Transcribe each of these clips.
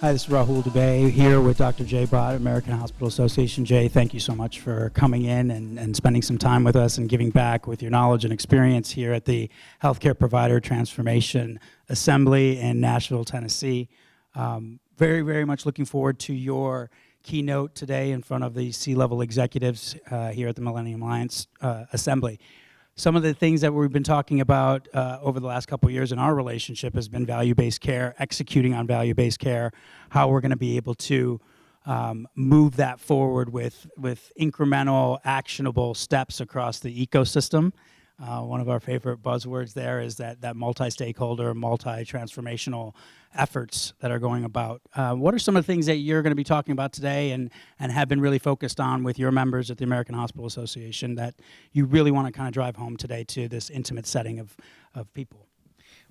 Hi, this is Rahul Dubey here with Dr. Jay Bhatt, American Hospital Association. Jay, thank you so much for coming in and spending some time with us and giving back with your knowledge and experience here at the Healthcare Provider Transformation Assembly in Nashville, Tennessee. Very, very much looking forward to your keynote today in front of the C-level executives here at the Millennium Alliance Assembly. Some of the things that we've been talking about over the last couple of years in our relationship has been value-based care, executing on value-based care, how we're going to be able to move that forward with incremental, actionable steps across the ecosystem. One of our favorite buzzwords there is that multi-stakeholder, multi-transformational efforts that are going about. What are some of the things that you're going to be talking about today and have been really focused on with your members at the American Hospital Association that you really want to kind of drive home today to this intimate setting of people?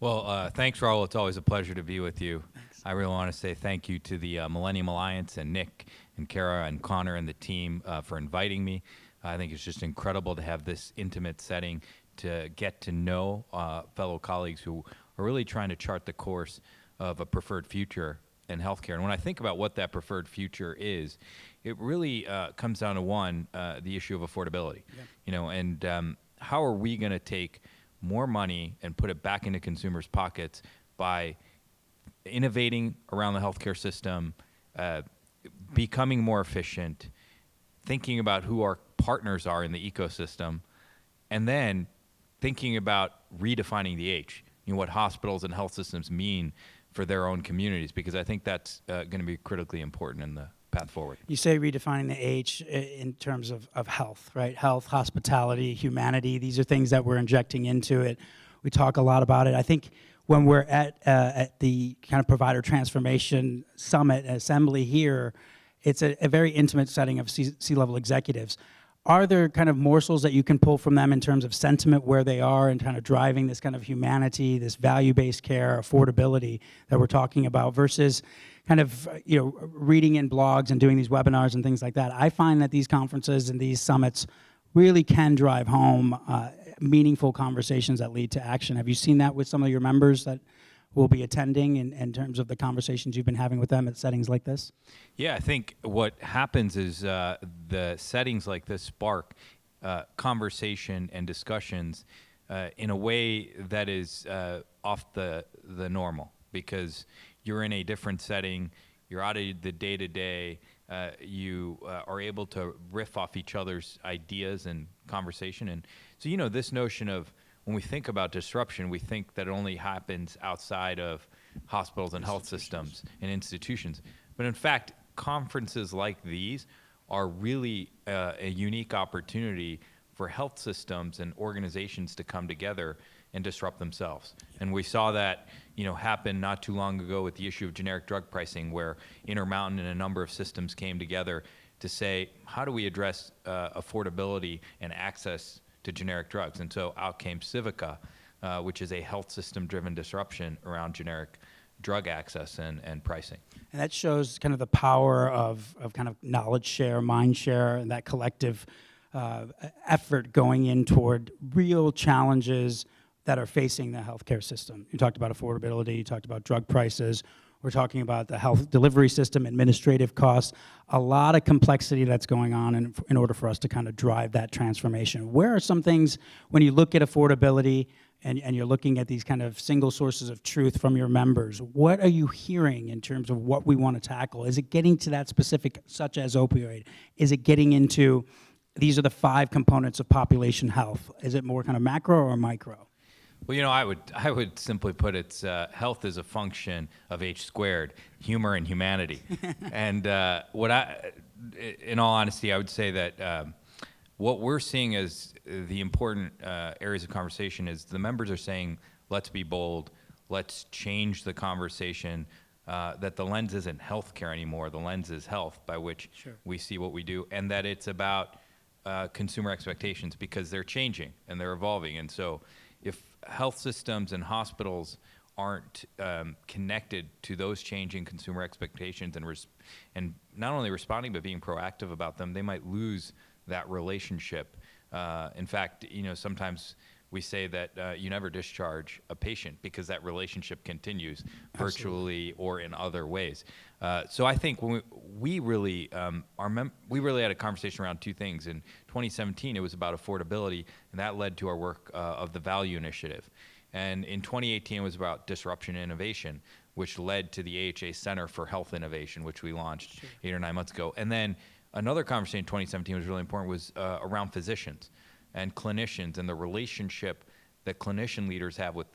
Well, thanks, Rahul. It's always a pleasure to be with you. Thanks. I really want to say thank you to the Millennium Alliance and Nick and Kara and Connor and the team for inviting me. I think it's just incredible to have this intimate setting to get to know fellow colleagues who are really trying to chart the course of a preferred future in healthcare. And when I think about what that preferred future is, it really comes down to one, the issue of affordability. Yeah. You know, and how are we going to take more money and put it back into consumers' pockets by innovating around the healthcare system, becoming more efficient, thinking about who our partners are in the ecosystem, and then thinking about redefining the H, you know, what hospitals and health systems mean for their own communities, because I think that's going to be critically important in the path forward. You say redefining the H in terms of health, right? Health, hospitality, humanity, these are things that we're injecting into it. We talk a lot about it. I think when we're at the kind of provider transformation summit assembly here, it's a very intimate setting of C-level executives. Are there kind of morsels that you can pull from them in terms of sentiment where they are and kind of driving this kind of humanity, this value-based care, affordability that we're talking about versus kind of, you know, reading in blogs and doing these webinars and things like that? I find that these conferences and these summits really can drive home meaningful conversations that lead to action. Have you seen that with some of your members that will be attending in terms of the conversations you've been having with them at settings like this? Yeah, I think what happens is the settings like this spark conversation and discussions in a way that is off the normal, because you're in a different setting, you're out of the day-to-day, you are able to riff off each other's ideas and conversation. And so, you know, this notion of when we think about disruption, we think that it only happens outside of hospitals and health systems and institutions. But in fact, conferences like these are really a unique opportunity for health systems and organizations to come together and disrupt themselves. And we saw that, you know, happen not too long ago with the issue of generic drug pricing, where Intermountain and a number of systems came together to say, how do we address affordability and access to generic drugs? And so out came Civica, which is a health system-driven disruption around generic drug access and pricing. And that shows kind of the power of kind of knowledge share, mind share, and that collective effort going in toward real challenges that are facing the healthcare system. You talked about affordability, you talked about drug prices, we're talking about the health delivery system, administrative costs, a lot of complexity that's going on in order for us to kind of drive that transformation. Where are some things, when you look at affordability and you're looking at these kind of single sources of truth from your members, what are you hearing in terms of what we want to tackle? Is it getting to that specific, such as opioid? Is it getting into, these are the 5 components of population health? Is it more kind of macro or micro? Well, you know, I would simply put it's health is a function of H squared, humor and humanity. And in all honesty, I would say that what we're seeing as the important areas of conversation is the members are saying, let's be bold, let's change the conversation, that the lens isn't healthcare anymore, the lens is health, by which we see what we do, and that it's about consumer expectations, because they're changing and they're evolving. And so if health systems and hospitals aren't connected to those changing consumer expectations and not only responding but being proactive about them, they might lose that relationship. In fact, you know, sometimes we say that you never discharge a patient because that relationship continues virtually or in other ways. So I think when we really had a conversation around two things. In 2017, it was about affordability, and that led to our work of the Value Initiative. And in 2018, it was about disruption and innovation, which led to the AHA Center for Health Innovation, which we launched 8 or 9 months ago. And then another conversation in 2017 was really important, was around physicians and clinicians and the relationship that clinician leaders have with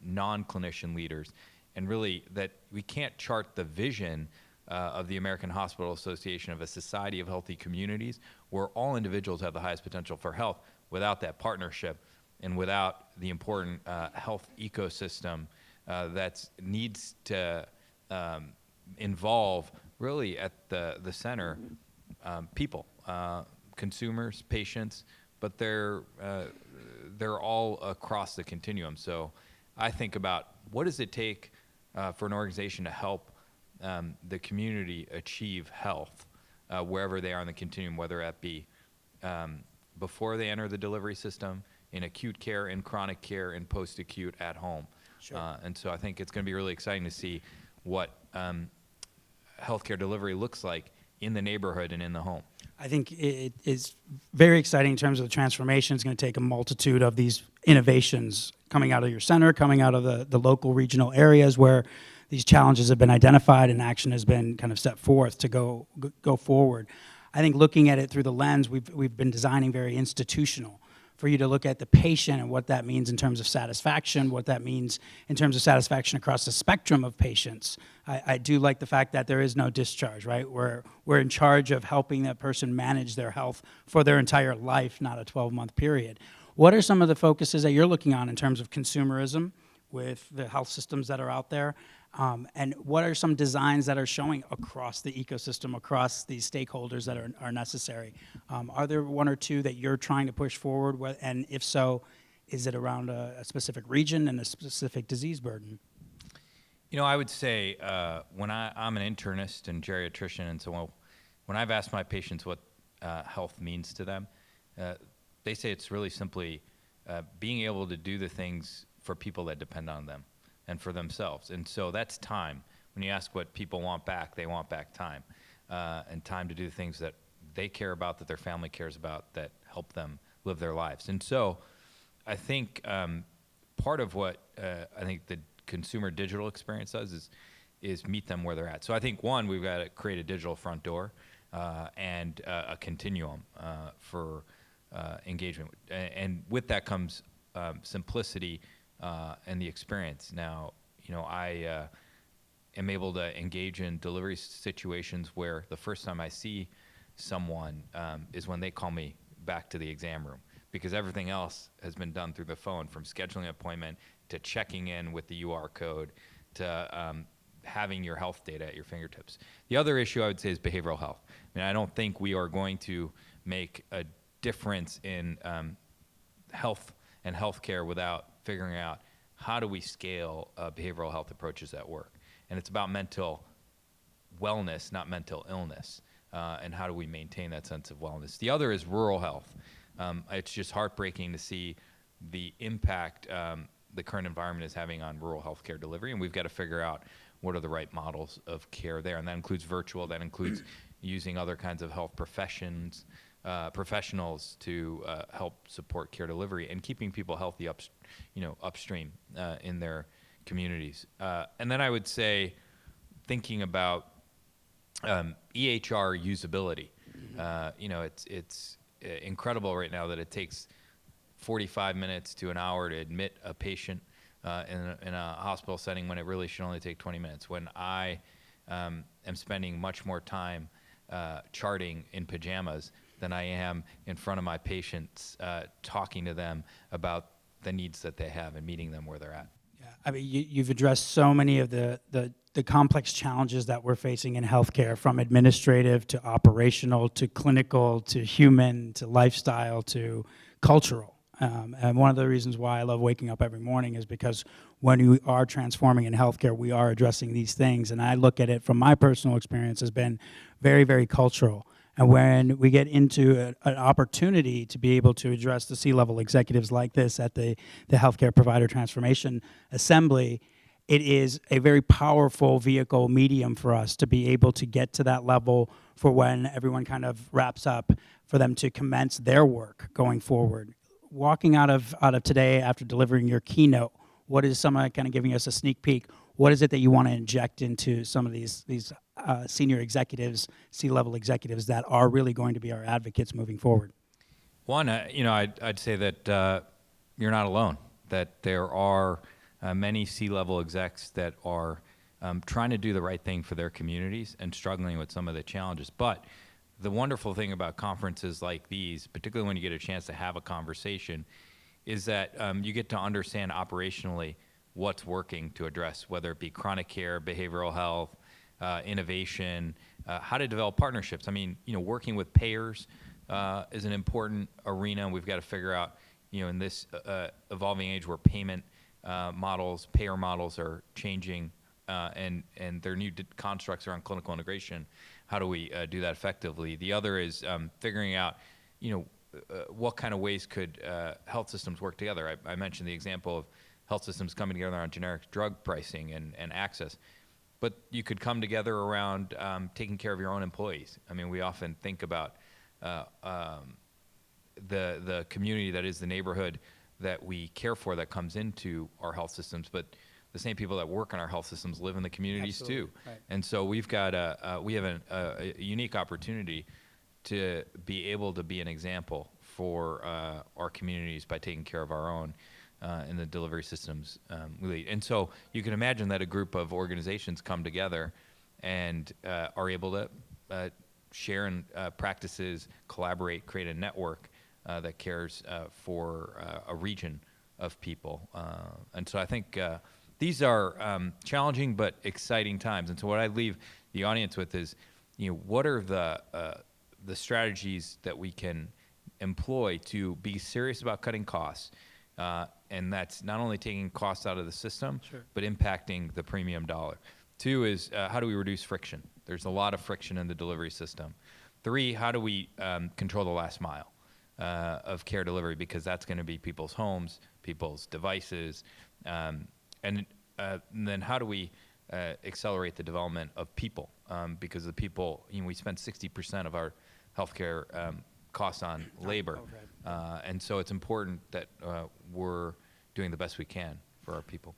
non-clinician leaders, and really that we can't chart the vision of the American Hospital Association of a society of healthy communities where all individuals have the highest potential for health without that partnership and without the important health ecosystem that needs to involve really at the center people, consumers, patients, but they're all across the continuum. So I think about what does it take for an organization to help the community achieve health wherever they are in the continuum, whether that be before they enter the delivery system, in acute care, in chronic care, in post-acute at home. Sure. And so I think it's going to be really exciting to see what healthcare delivery looks like in the neighborhood and in the home. I think it is very exciting in terms of the transformation. It's going to take a multitude of these innovations coming out of your center, coming out of the local regional areas where these challenges have been identified and action has been kind of set forth to go forward. I think looking at it through the lens, we've been designing very institutional for you to look at the patient and what that means in terms of satisfaction, what that means in terms of satisfaction across the spectrum of patients. I do like the fact that there is no discharge, right? We're in charge of helping that person manage their health for their entire life, not a 12-month period. What are some of the focuses that you're looking on in terms of consumerism with the health systems that are out there? And what are some designs that are showing across the ecosystem, across these stakeholders that are necessary? Are there one or two that you're trying to push forward? And if so, is it around a specific region and a specific disease burden? You know, I would say when I'm an internist and geriatrician, and so when I've asked my patients what health means to them, they say it's really simply being able to do the things for people that depend on them and for themselves. And so that's time. When you ask what people want back, they want back time, and time to do the things that they care about, that their family cares about, that help them live their lives. And so I think part of what I think the consumer digital experience does is meet them where they're at. So I think, one, we've got to create a digital front door and a continuum for engagement. And with that comes simplicity and the experience. Now, you know, I am able to engage in delivery situations where the first time I see someone is when they call me back to the exam room, because everything else has been done through the phone, from scheduling an appointment to checking in with the UR code to having your health data at your fingertips. The other issue I would say is behavioral health. I mean, I don't think we are going to make a difference in health and healthcare without figuring out how do we scale behavioral health approaches at work. And it's about mental wellness, not mental illness, and how do we maintain that sense of wellness. The other is rural health. It's just heartbreaking to see the impact the current environment is having on rural healthcare delivery, and we've got to figure out what are the right models of care there. And that includes virtual, that includes using other kinds of health professionals to help support care delivery and keeping people healthy upstream in their communities. And then I would say, thinking about EHR usability. It's incredible right now that it takes 45 minutes to an hour to admit a patient in a hospital setting when it really should only take 20 minutes. When I am spending much more time charting in pajamas than I am in front of my patients, talking to them about the needs that they have and meeting them where they're at. Yeah, I mean, you've addressed so many of the complex challenges that we're facing in healthcare, from administrative to operational to clinical to human to lifestyle to cultural. And one of the reasons why I love waking up every morning is because when we are transforming in healthcare, we are addressing these things. And I look at it from my personal experience as been very, very cultural. And when we get into an opportunity to be able to address the C-level executives like this at the Healthcare Provider Transformation Assembly, it is a very powerful vehicle medium for us to be able to get to that level for when everyone kind of wraps up, for them to commence their work going forward. Walking out of today after delivering your keynote, what is kind of giving us a sneak peek? What is it that you want to inject into some of these senior executives, C-level executives that are really going to be our advocates moving forward? One, I'd say that you're not alone, that there are many C-level execs that are trying to do the right thing for their communities and struggling with some of the challenges. But the wonderful thing about conferences like these, particularly when you get a chance to have a conversation, is that you get to understand operationally what's working to address, whether it be chronic care, behavioral health, innovation, how to develop partnerships. I mean, working with payers is an important arena. We've got to figure out, in this evolving age where payment models, payer models are changing, and their new constructs around clinical integration, how do we do that effectively? The other is figuring out, what kind of ways could health systems work together? I mentioned the example of health systems coming together on generic drug pricing and access. But you could come together around taking care of your own employees. I mean, we often think about the community that is the neighborhood that we care for that comes into our health systems, but the same people that work in our health systems live in the communities too. Right. And so we have a unique opportunity to be able to be an example for our communities by taking care of our own in the delivery systems we lead. And so you can imagine that a group of organizations come together and are able to share in practices, collaborate, create a network that cares for a region of people. And so I think these are challenging but exciting times. And so what I leave the audience with is, what are the strategies that we can employ to be serious about cutting costs? And that's not only taking costs out of the system, sure, but impacting the premium dollar. 2 is how do we reduce friction? There's a lot of friction in the delivery system. 3, how do we control the last mile of care delivery? Because that's going to be people's homes, people's devices. And then how do we accelerate the development of people? Because the people, we spend 60% of our healthcare costs on labor. And so it's important that we're doing the best we can for our people.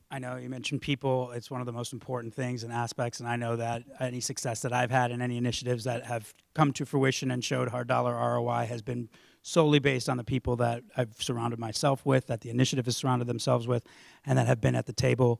I know you mentioned people. It's one of the most important things and aspects, and I know that any success that I've had in any initiatives that have come to fruition and showed hard dollar ROI has been solely based on the people that I've surrounded myself with, that the initiative has surrounded themselves with, and that have been at the table.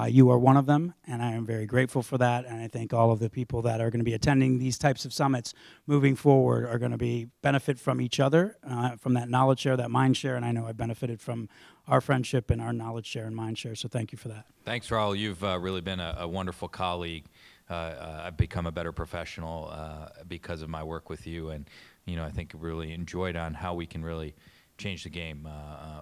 You are one of them, and I am very grateful for that, and I think all of the people that are going to be attending these types of summits moving forward are going to benefit from each other, from that knowledge share, that mind share, and I know I've benefited from our friendship and our knowledge share and mind share, so thank you for that. Thanks, Rahul. You've really been a wonderful colleague. I've become a better professional because of my work with you, and I think really enjoyed on how we can really change the game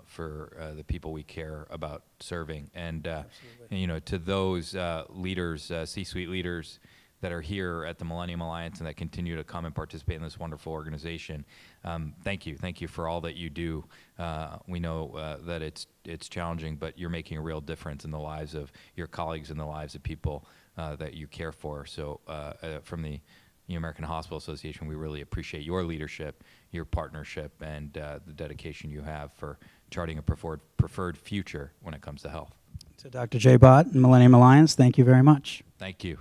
for the people we care about serving. And to those leaders, C-suite leaders that are here at the Millennium Alliance and that continue to come and participate in this wonderful organization, thank you. Thank you for all that you do. We know that it's challenging, but you're making a real difference in the lives of your colleagues and the lives of people that you care for. So from the American Hospital Association, we really appreciate your leadership, your partnership, and the dedication you have for charting a preferred future when it comes to health. So Dr. Jay Bhatt and Millennium Alliance, thank you very much. Thank you.